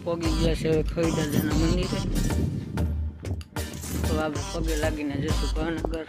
પોગી ગયા છે ખોઈદાદાના મંદિરે. તો આપણે પગે લાગીને જઈશું ભાવનગર.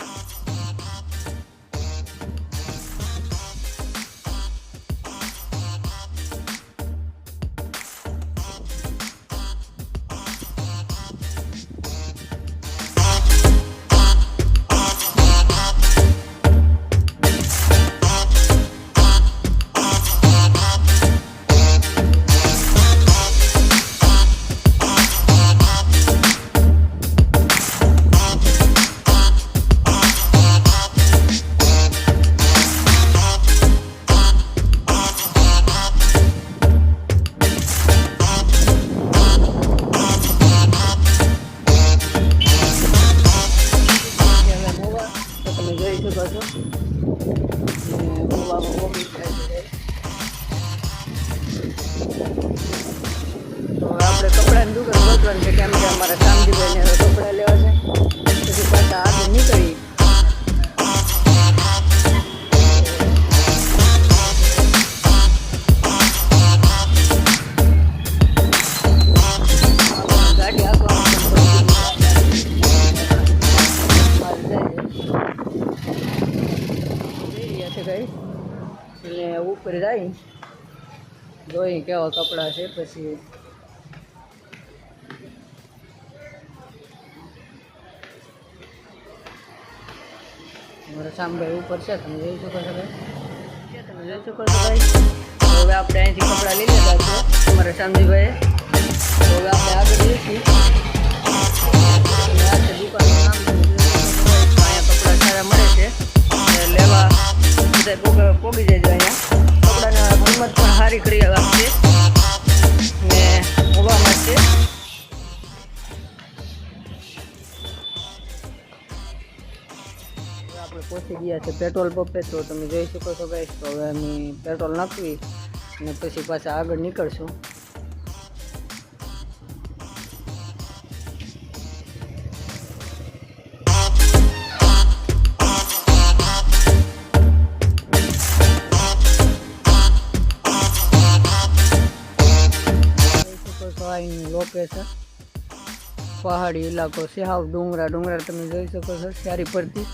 તો આપણે કપડાની દુકાન ગોતવાની છે, કેમ કે અમારા શામજીભાઈને હવે કપડાં લેવા છે. પછી પાછા આગળ નીકળી ગાડી એટલે ઉપર જાય જોઈ કેવા કપડાં છે. પછી અમારા શામભાઈ ઉપર છે, તમે જોઈ શકો છો ભાઈ. તમે જોઈ શકો છો ભાઈ. હવે આપણે અહીંથી કપડાં લઈ લીધા છે અમારા શામજીભાઈએ. તો હવે આપણે આગળ જઈશું. આ છે દુકાનનું નામ. અહીંયા કપડાં સારા મળે છે, લેવા બધા પોગી જાય અહીંયા. કપડાની કિંમત પણ સારી કરી આપશે ને મોબામાં છે. આપણે પહોંચી ગયા છે પેટ્રોલ પંપે. તો તમે જોઈ શકો છો ગાઈસ. તો હવે અમે પેટ્રોલ નાખવી અને પછી પાછા આગળ નીકળશું. લોકેશન પહાડી ઇલાકો છે, હાવ ડુંગરા તમે જોઈ શકો છો સારી પડતી.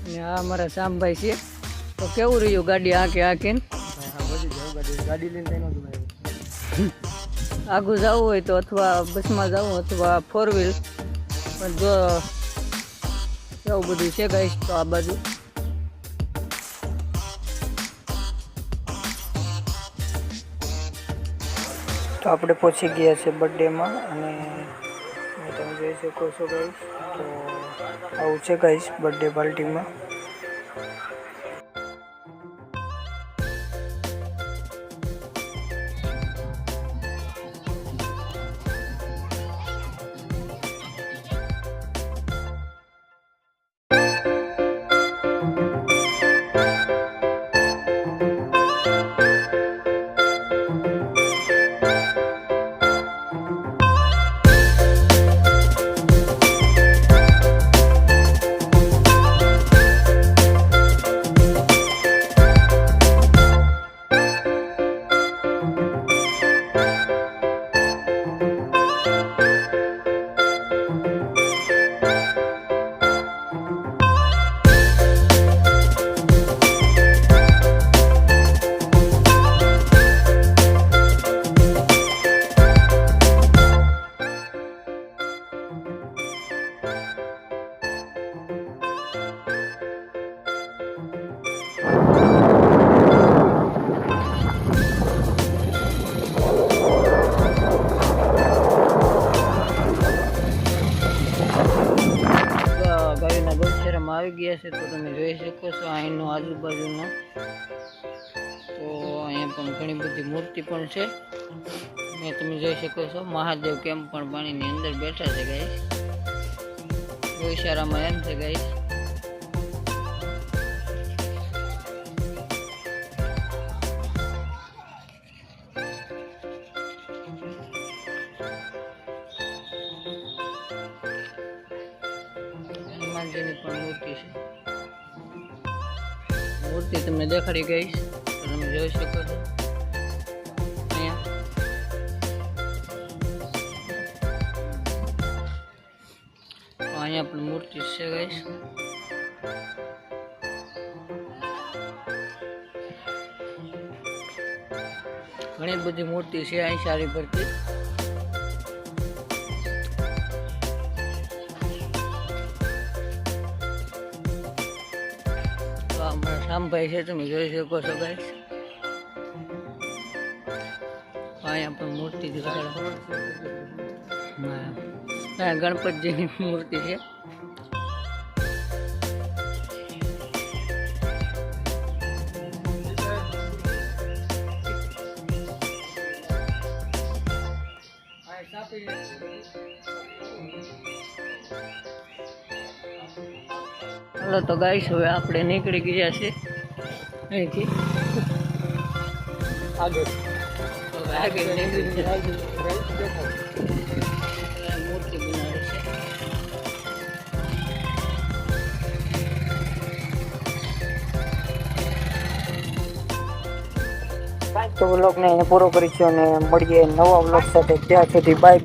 અને આ અમારા શામભાઈ છે. તો કેવું રહ્યું ગાડી આંકીને? ગાડી લઈને આગું જવું હોય તો અથવા બસમાં જવું અથવા 4 વ્હીલ. પણ જો એવું બધું છે ગાઈસ. તો આ બાજુ તો આપણે પહોંચી ગયા છે બર્થડેમાં. અને તમે જોઈ શકો છો ગાઈસ. તો આવું છે ગાઈસ બર્થડે પાર્ટીમાં. આવી ગયા છે. તો તમે જોઈ શકો છો અહીંનો આજુબાજુનો. તો અહીંયા પણ ઘણી બધી મૂર્તિ પણ છે. ને તમે જોઈ શકો છો મહાદેવ કેમ પણ પાણીની અંદર બેઠા છે ગાઈસ. બહુ ઇશારામાં એમ છે ગાઈસ. હનુમાનજીની પણ મૂર્તિ છે. મૂર્તિ તમને દેખાડી ગઈશ તો તમે જોઈ શકો છો. અહીંયા અહીંયા પણ મૂર્તિ છે ગાઈસ. ઘણી બધી મૂર્તિ છે અહીં સારી ભરતી. તો અમારા શામભાઈ છે, તમે જોઈ શકો છો ગાઈસ. અહીંયા પણ મૂર્તિ ગણપતિજીની મૂર્તિ છે. હાલો તો ગાઈસ, હવે આપણે નીકળી ગયા છે અહીંથી. આગળ આગળ નીકળી ગયા. મૂર્તિ બનાવે છે. તો વ્લોગને પૂરો કરીશું અને મળીએ નવા વ્લોગ સાથે. ત્યાં સુધી બાય.